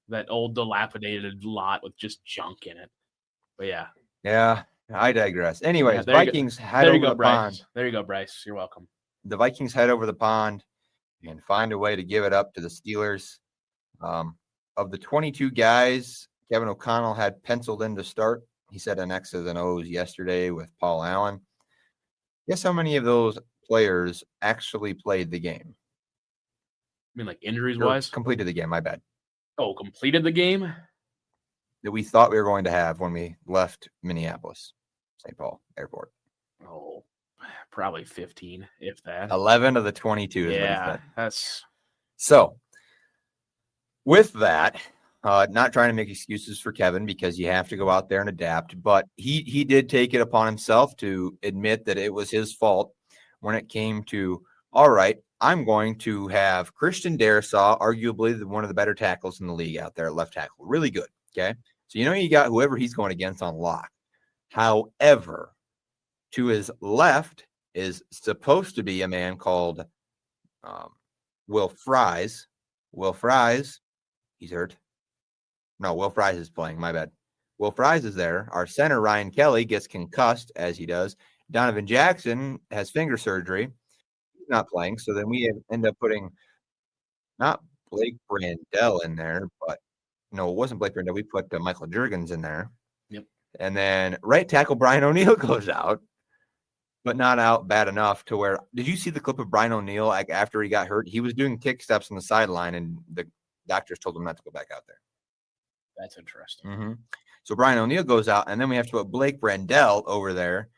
That old dilapidated lot with just junk in it. But yeah. Yeah. I digress. Anyways, Vikings head over the pond. There you go, Bryce. You're welcome. The Vikings head over the pond and find a way to give it up to the Steelers. Of the 22 guys Kevin O'Connell had penciled in to start, he said an X's and O's yesterday with Paul Allen. Guess how many of those players actually played the game? I mean, like injuries-wise? Completed the game, my bad. Oh, completed the game? That we thought we were going to have when we left Minneapolis, St. Paul Airport. Oh, probably 15, if that. 11 of the 22 is what he said. That's... So, with that... not trying to make excuses for Kevin because you have to go out there and adapt, but he did take it upon himself to admit that it was his fault when it came to, all right, I'm going to have Christian Darrisaw, arguably one of the better tackles in the league out there at left tackle. Really good, okay? So you got whoever he's going against on lock. However, to his left is supposed to be a man called Will Fries. Will Fries, he's hurt. No, Will Fries is playing. My bad. Will Fries is there. Our center, Ryan Kelly, gets concussed, as he does. Donovan Jackson has finger surgery. He's not playing. So then we end up putting not Blake Brandell in there, but no, it wasn't Blake Brandell. We put Michael Juergens in there. Yep. And then right tackle Brian O'Neill goes out, but not out bad enough to where – did you see the clip of Brian O'Neill after he got hurt? He was doing kick steps on the sideline, and the doctors told him not to go back out there. That's interesting. Mm-hmm. So Brian O'Neill goes out, and then we have to put Blake Brandell over there,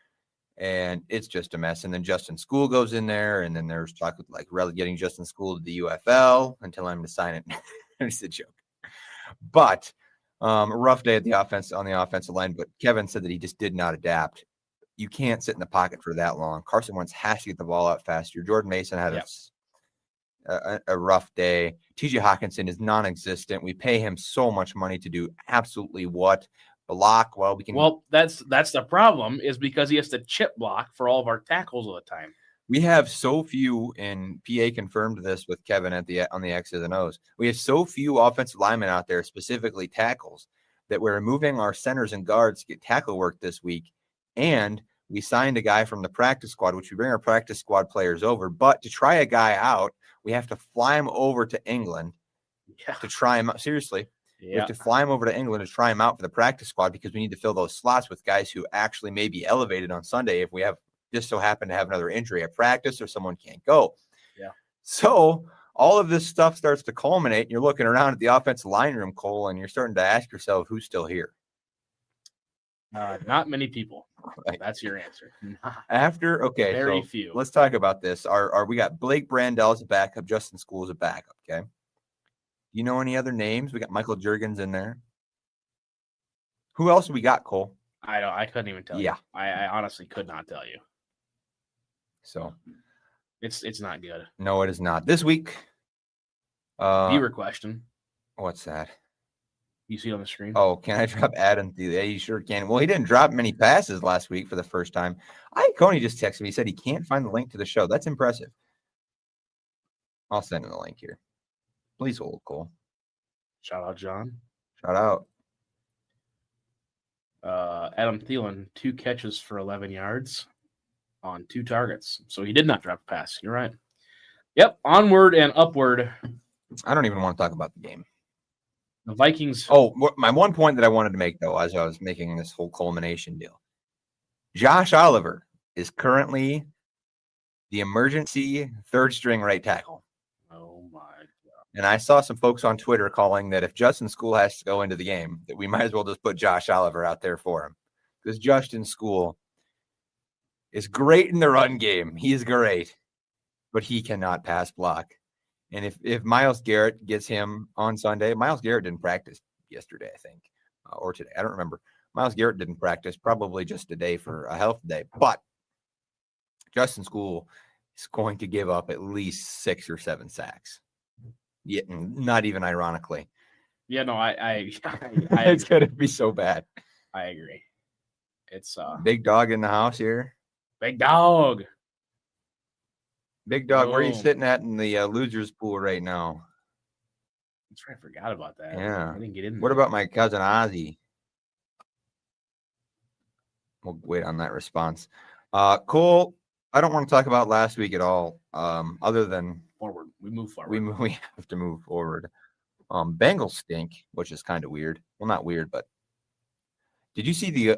and it's just a mess. And then Justin School goes in there, and then there's talk of like relegating Justin School to the UFL until I'm to sign it. It's a joke. But a rough day at the offensive line. But Kevin said that he just did not adapt. You can't sit in the pocket for that long. Carson Wentz has to get the ball out faster. Jordan Mason had a rough day. TJ Hawkinson is non-existent. We pay him so much money to do absolutely what? Block. Well, we can. Well, that's the problem, is because he has to chip block for all of our tackles all the time. We have so few, and PA confirmed this with Kevin on the X's and O's. We have so few offensive linemen out there, specifically tackles, that we're moving our centers and guards to get tackle work this week. And we signed a guy from the practice squad, which we bring our practice squad players over. But to try a guy out, we have to fly him over to England to try him out. Seriously. We have to fly him over to England to try him out for the practice squad because we need to fill those slots with guys who actually may be elevated on Sunday if we have just so happen to have another injury at practice or someone can't go. Yeah. So all of this stuff starts to culminate, and you're looking around at the offensive line room, Cole, and you're starting to ask yourself, who's still here? Not many people. Right. That's your answer. Very few. Let's talk about this. We got Blake Brandel as a backup, Justin School as a backup, okay? You know any other names? We got Michael Juergens in there. Who else we got, Cole? I couldn't even tell you. I honestly could not tell you. So it's not good. No, it is not. This week. Viewer question. What's that? You see it on the screen? Oh, can I drop Adam Thielen? Yeah, you sure can. Well, he didn't drop many passes last week for the first time. Coney just texted me. He said he can't find the link to the show. That's impressive. I'll send him the link here. Please hold, Cole. Shout out, John. Shout out. Adam Thielen, 2 catches for 11 yards on 2 targets. So he did not drop a pass. You're right. Yep, onward and upward. I don't even want to talk about the game. The Vikings. Oh, my one point that I wanted to make, though, as I was making this whole culmination deal. Josh Oliver is currently the emergency third-string right tackle. Oh, my God. And I saw some folks on Twitter calling that if Justin School has to go into the game, that we might as well just put Josh Oliver out there for him. Because Justin School is great in the run game. He is great. But he cannot pass block. And if Myles Garrett gets him on Sunday, Myles Garrett didn't practice yesterday, I think, or today. I don't remember. Myles Garrett didn't practice, probably just today for a health day. But Justin School is going to give up at least 6 or 7 sacks. Yeah, not even ironically. Yeah, no, I it's going to be so bad. I agree. It's big dog in the house here. Big dog. Big dog, where are you sitting at in the losers pool right now? That's right, I forgot about that. Yeah. I didn't get in there. What about my cousin Ozzy? We'll wait on that response. Cole, I don't want to talk about last week at all, other than forward. We move forward. We have to move forward. Bengals stink, which is kind of weird. Well, not weird, but did you see the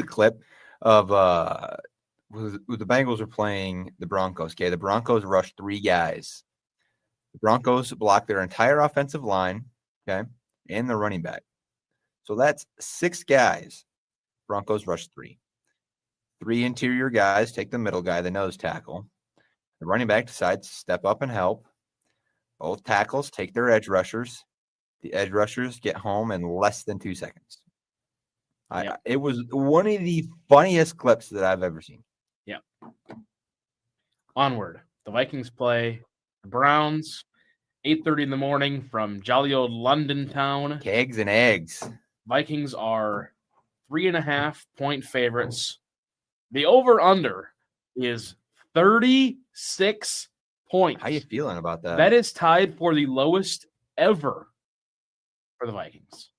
clip of the Bengals are playing the Broncos? Okay, the Broncos rushed 3 guys. The Broncos blocked their entire offensive line, okay, and the running back. So that's 6 guys. Broncos rushed 3. 3 interior guys take the middle guy, the nose tackle. The running back decides to step up and help. Both tackles take their edge rushers. The edge rushers get home in less than 2 seconds. It was one of the funniest clips that I've ever seen. Yeah. Onward. The Vikings play the Browns, 8:30 in the morning from jolly old London town. Kegs and eggs. Vikings are 3.5-point favorites. The over-under is 36 points. How you feeling about that? That is tied for the lowest ever for the Vikings.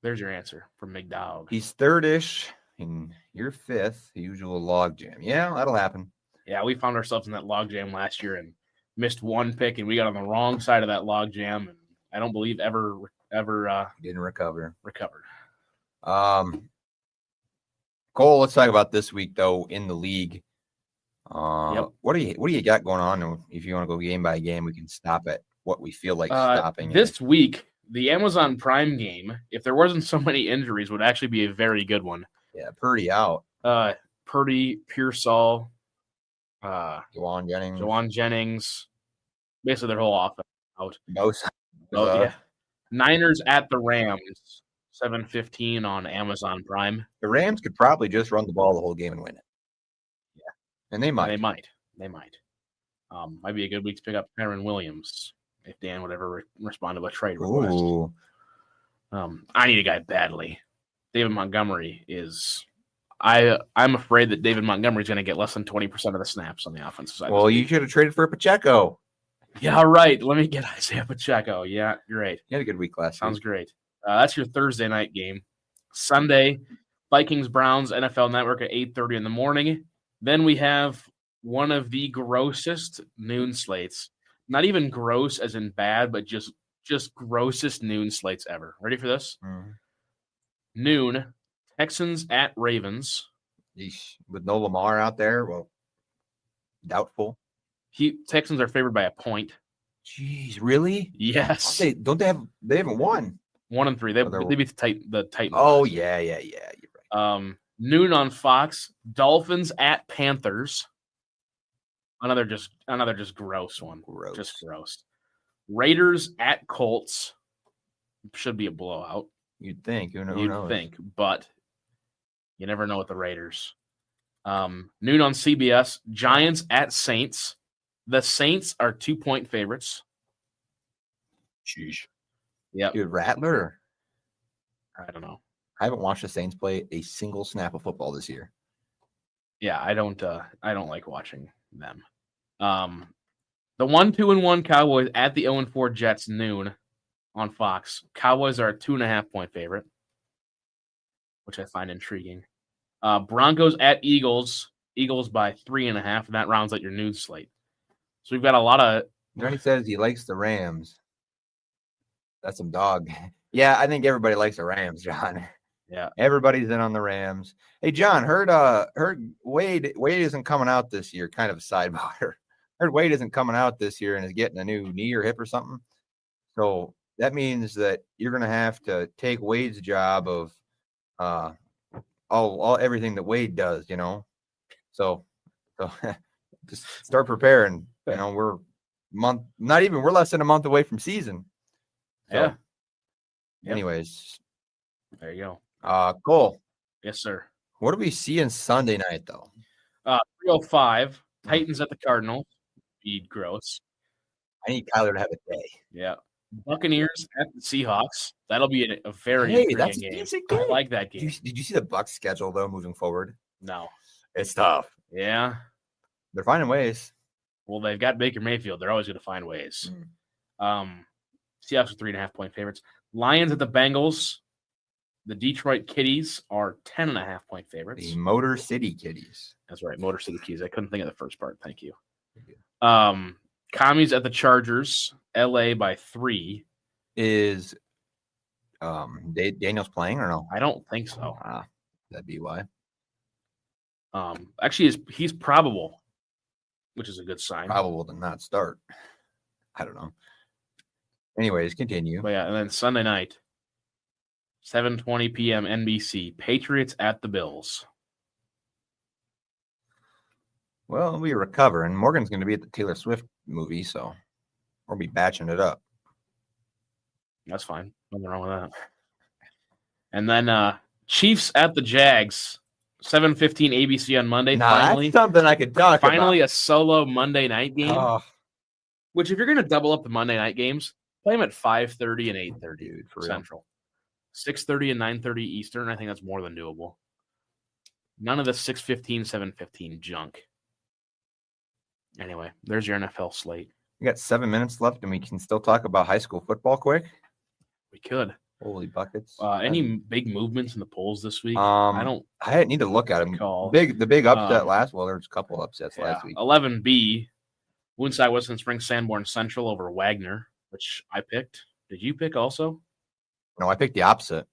There's your answer from McDowd. He's third-ish, and you're 5th, the usual log jam. Yeah, that'll happen. Yeah, we found ourselves in that log jam last year and missed 1 pick, and we got on the wrong side of that log jam, and I don't believe ever didn't recovered. Cole, let's talk about this week though in the league. What do you got going on? If you want to go game by game, we can stop at what we feel like stopping. This week, the Amazon Prime game, if there wasn't so many injuries, would actually be a very good one. Yeah, Purdy out. Purdy, Pearsall, Jawan Jennings. Basically their whole offense out. Yeah. Niners at the Rams, 7:15 on Amazon Prime. The Rams could probably just run the ball the whole game and win it. Yeah. And they might. They might. Might be a good week to pick up Kyron Williams if Dan would ever respond to a trade request. Ooh. I need a guy badly. David Montgomery is. I'm afraid that David Montgomery is going to get less than 20% of the snaps on the offensive side. Well, you should have traded for Pacheco. Yeah, right. Let me get Isaiah Pacheco. Yeah, great. He had a good week last Sounds week. great. That's your Thursday night game. Sunday, Vikings Browns NFL Network at 8:30 in the morning. Then we have one of the grossest noon slates. Not even gross as in bad, but just grossest noon slates ever. Ready for this? Mm. Noon, Texans at Ravens. Yeesh. With no Lamar out there, well, doubtful. Texans are favored by a point. Jeez, really? Yes. They haven't won. 1-3. They beat the Titans. Oh, yeah. You're right. Noon on Fox, Dolphins at Panthers. Another just gross one. Gross. Just gross. Raiders at Colts. Should be a blowout. You'd think. Who knows? You'd think, but you never know with the Raiders. Noon on CBS, Giants at Saints. The Saints are 2-point favorites. Sheesh. Yeah. Dude, Rattler. I don't know. I haven't watched the Saints play a single snap of football this year. Yeah, I don't like watching them. The 1-2-1 Cowboys at the 0-4 Jets noon on Fox. Cowboys are a 2.5-point favorite, which I find intriguing. Broncos at Eagles. Eagles by 3.5, and that rounds out your noon slate. So we've got a lot of. Johnny says he likes the Rams. That's some dog. Yeah, I think everybody likes the Rams, John. Yeah, everybody's in on the Rams. Hey, John, heard Wade isn't coming out this year. Kind of a sidebar. Heard Wade isn't coming out this year and is getting a new knee or hip or something. So that means that you're going to have to take Wade's job of all everything that Wade does, you know. So just start preparing. You know, we're less than a month away from season. So, yeah. Anyways, there you go. Cole. Yes, sir. What are we seeing Sunday night though? 3:05. Titans at the Cardinals. Be gross. I need Kyler to have a day. Yeah. Buccaneers at the Seahawks. That'll be a very intriguing game. I like that game. Did you see the Bucs schedule though moving forward? No. It's tough. Yeah. They're finding ways. Well, they've got Baker Mayfield. They're always going to find ways. Seahawks are 3.5-point favorites. Lions at the Bengals. The Detroit Kitties are 10.5-point favorites. The Motor City Kitties. That's right, Motor City Kitties. I couldn't think of the first part. Thank you. Commies at the Chargers. LA by 3. Is Daniels playing or no? I don't think so. That'd be why. Actually, he's probable, which is a good sign. Probable to not start. I don't know. Anyways, continue. But yeah, and then Sunday night, 7:20 p.m. NBC, Patriots at the Bills. Well, we recover, and Morgan's going to be at the Taylor Swift movie, so we'll be batching it up. That's fine. Nothing wrong with that. And then Chiefs at the Jags, 7:15 ABC on Monday. Finally, that's something I could talk about. Finally, a solo Monday night game. Which, if you're going to double up the Monday night games, play them at 5:30 and 8:30 Central. 6:30 and 9:30 Eastern. I think that's more than doable. None of the 6:15, 7:15 junk. Anyway, there's your NFL slate. We got 7 minutes left, and we can still talk about high school football quick. We could. Holy buckets! Any big movements in the polls this week? I need to look at them. The big upset last. Well, there's a couple upsets last week. 11B, Woonside Western Spring Sanborn Central over Wagner, which I picked. Did you pick also? No, I picked the opposite.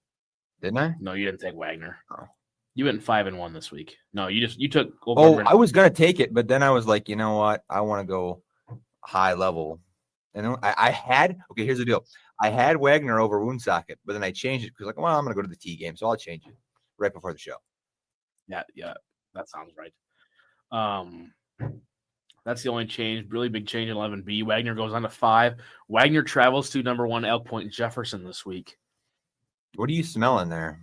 Didn't I? No, you didn't take Wagner. Oh. You went 5-1 this week. No, you took. I was gonna take it, but then I was like, you know what? I want to go high level, and I had. Okay, here's the deal. I had Wagner over Woonsocket, but then I changed it because I'm gonna go to the T game, so I'll change it right before the show. Yeah, that sounds right. That's the only change, really big change in 11B. Wagner goes on to 5. Wagner travels to number 1 Elk Point Jefferson this week. What are you smelling there?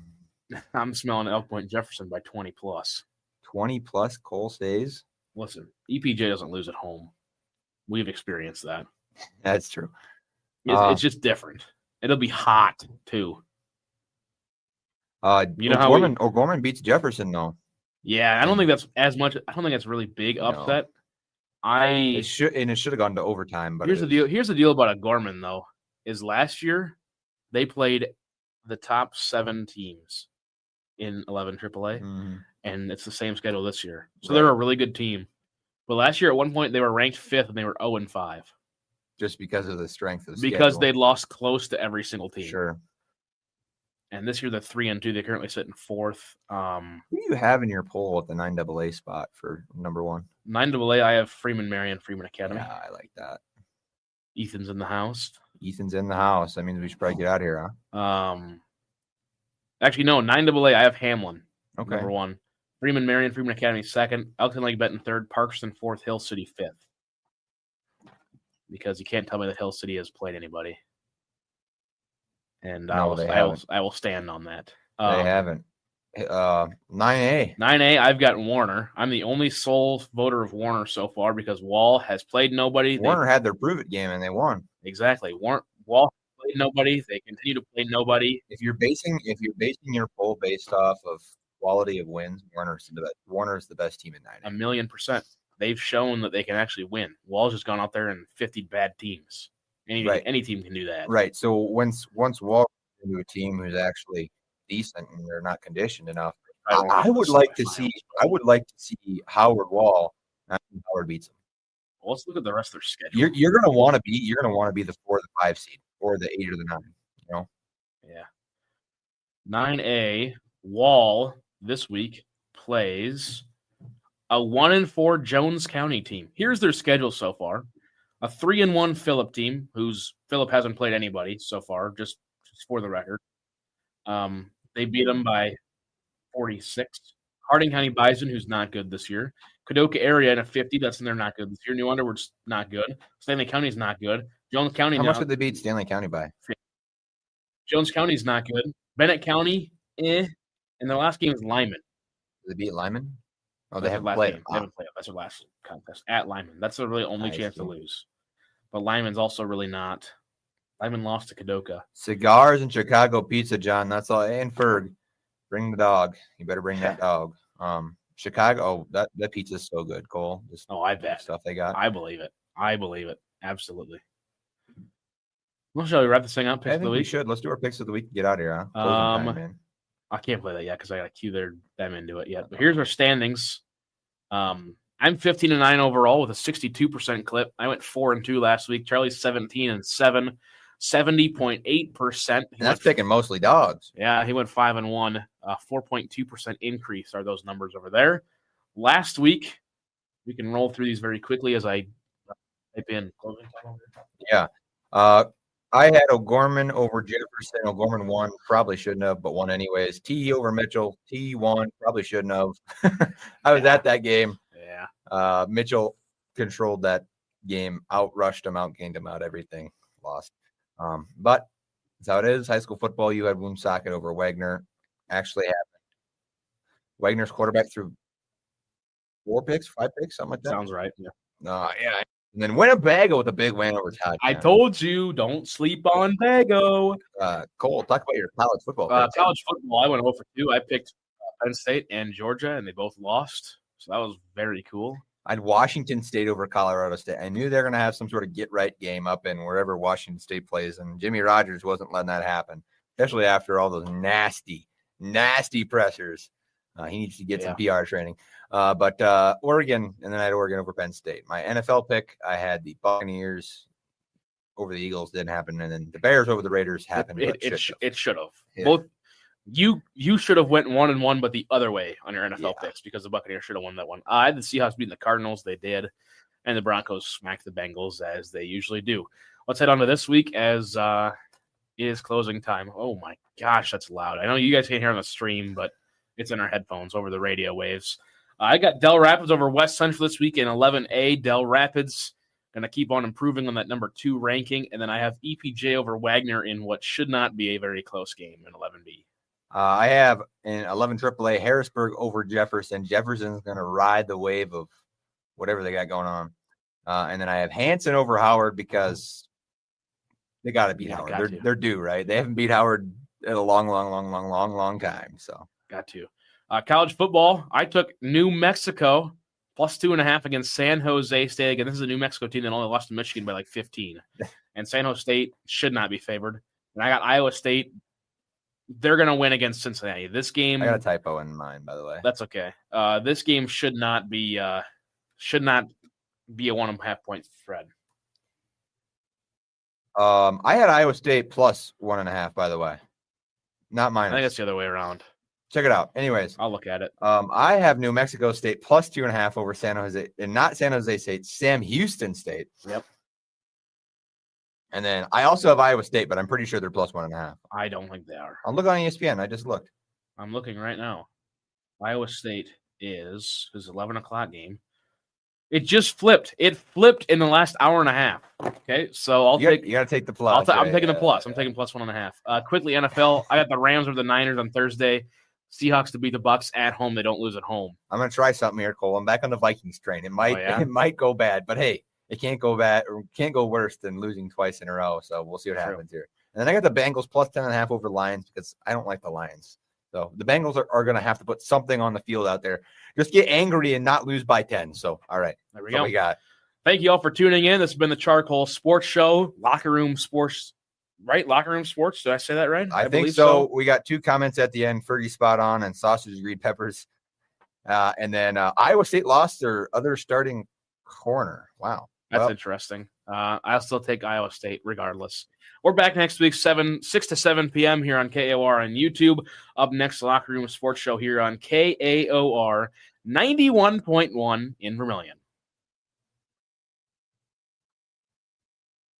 I'm smelling Elk Point Jefferson by 20 plus. 20 plus. Cole stays. Listen, EPJ doesn't lose at home. We've experienced that. That's true. It's just different. It'll be hot too. You know how O'Gorman beats Jefferson though. Yeah, I don't think that's as much. I don't think that's really big upset. It should have gone to overtime. But here's the deal. Here's the deal about O'Gorman though. Is last year they played the top 7 teams in 11 AAA, and it's the same schedule this year. So they're a really good team. But last year at one point they were ranked 5th and they were 0-5. Just because of the strength of the because schedule. they lost close to every single team. Sure. And this year they're 3-2. They currently sit in 4th. Who do you have in your poll at the 9AA spot for number 1? 9AA, I have Freeman Marion, Freeman Academy. Yeah, I like that. Ethan's in the house. That means we should probably get out of here, huh? Actually, no, 9AA, I have Hamlin, okay, number 1. Freeman Marion, Freeman Academy, 2nd. Elkton Lake Benton, 3rd. Parkerston, 4th. Hill City, 5th. Because you can't tell me that Hill City has played anybody. And I will stand on that. They haven't. 9A. 9A, I've got Warner. I'm the only sole voter of Warner so far because Wall has played nobody. Warner had their prove it game and they won. Exactly. Wall played nobody. They continue to play nobody. If you're basing your poll based off of quality of wins, Warner's the best team in 9A. 1,000,000%. They've shown that they can actually win. Wall's just gone out there and 50 bad teams. Any team can do that. Right. So once Wall into a team who's actually decent and they're not conditioned enough, I would like to see Howard Wall. Howard beats them. Well, let's look at the rest of their schedule. You're gonna want to be the 4 or the 5 seed or the 8 or the 9. You know. Yeah. 9A Wall this week plays a 1-4 Jones County team. Here's their schedule so far. A 3-1 Phillip team, Phillip hasn't played anybody so far, just for the record. They beat them by 46. Harding County Bison, who's not good this year. Kadoka area in a 50, they're not good this year. New Underwood's not good. Stanley County's not good. Jones County. How much did they beat Stanley County by? Jones County's not good. Bennett County, And their last game is Lyman. Did they beat Lyman? Oh, They haven't played. They haven't played. That's their last contest at Lyman. That's their really only chance to lose. But Lyman's also really not. Lyman lost to Kadoka. Cigars and Chicago pizza, John. That's all. And Ferg, bring the dog. You better bring that dog. Chicago. That pizza's so good, Cole. I bet stuff they got. I believe it. Absolutely. Well, shall we wrap this thing up? I think we should. Let's do our picks of the week and get out of here. Huh? Time, man. I can't play that yet because I got to cue them into it yet. But here's our standings. I'm 15-9 overall with a 62% clip. I went 4-2 last week. Charlie's 17-7, 70.8%. That's picking mostly dogs. Yeah, he went 5-1. 4.2% increase are those numbers over there. Last week, we can roll through these very quickly as I type in closing time. Yeah. I had O'Gorman over Jefferson. O'Gorman won. Probably shouldn't have, but won anyways. T over Mitchell. T won. Probably shouldn't have. I was at that game. Yeah. Mitchell controlled that game, outrushed him, outgained him, out everything. Lost. But that's how it is. High school football, you had Woonsocket over Wagner. Actually happened. Wagner's quarterback threw 5 picks, something like that. Sounds right. Yeah. Yeah. And then Winnebago with a big win over Todd. I told you, don't sleep on Bago. Cole, talk about your college football. College football, I went 0-2. I picked Penn State and Georgia, and they both lost. So that was very cool. I had Washington State over Colorado State. I knew they were going to have some sort of get-right game up in wherever Washington State plays, and Jimmy Rogers wasn't letting that happen, especially after all those nasty pressers. He needs to get some PR training. But Oregon, and then I had Oregon over Penn State. My NFL pick, I had the Buccaneers over the Eagles. Didn't happen. And then the Bears over the Raiders happened. It should have. Yeah. Both you should have went 1-1, but the other way on your NFL picks because the Buccaneers should have won that one. I had the Seahawks beating the Cardinals. They did. And the Broncos smacked the Bengals as they usually do. Let's head on to this week as it is closing time. Oh, my gosh, that's loud. I know you guys can't hear on the stream, but it's in our headphones over the radio waves. I got Del Rapids over West Central this week in 11A. Del Rapids going to keep on improving on that number 2 ranking. And then I have EPJ over Wagner in what should not be a very close game in 11B. I have in 11 AAA Harrisburg over Jefferson. Jefferson's going to ride the wave of whatever they got going on. And then I have Hanson over Howard because they got to beat Howard. They're due, right? They haven't beat Howard in a long time. So got to. College football, I took New Mexico plus 2.5 against San Jose State. Again, this is a New Mexico team that only lost to Michigan by like 15. And San Jose State should not be favored. And I got Iowa State. They're going to win against Cincinnati. This game. I got a typo in mind, by the way. That's okay. This game should not be a 1.5 point spread. I had Iowa State plus 1.5, by the way. Not minus. I think it's the other way around. Check it out. Anyways, I'll look at it. I have New Mexico State plus 2.5 over San Jose, and not San Jose State, Sam Houston State. Yep. And then I also have Iowa State, but I'm pretty sure they're plus 1.5. I don't think they are. I'll look on ESPN. I just looked. I'm looking right now. Iowa State is 11 o'clock game. It just flipped. It flipped in the last hour and a half. Okay, so you got to take the plus. I'm taking the plus. I'm taking plus 1.5. Quickly, NFL. I got the Rams over the Niners on Thursday. Seahawks to beat the Bucks at home. They don't lose at home. I'm gonna try something here, Cole. I'm back on the Vikings train. It might go bad, but hey, it can't go bad or can't go worse than losing twice in a row. So we'll see what happens here. And then I got the Bengals plus 10.5 over Lions because I don't like the Lions. So the Bengals are going to have to put something on the field out there. Just get angry and not lose by 10. So, all right. There we go. We got. Thank you all for tuning in. This has been the CharCole Sports Show. Locker Room Sports, right? Locker Room Sports. Did I say that right? I think so. We got 2 comments at the end. Fergie spot on and sausage green peppers. And then Iowa State lost their other starting corner. Wow. That's interesting. I'll still take Iowa State regardless. We're back next week, 6 to 7 p.m. here on KAOR on YouTube. Up next, Locker Room Sports Show here on KAOR 91.1 in Vermillion.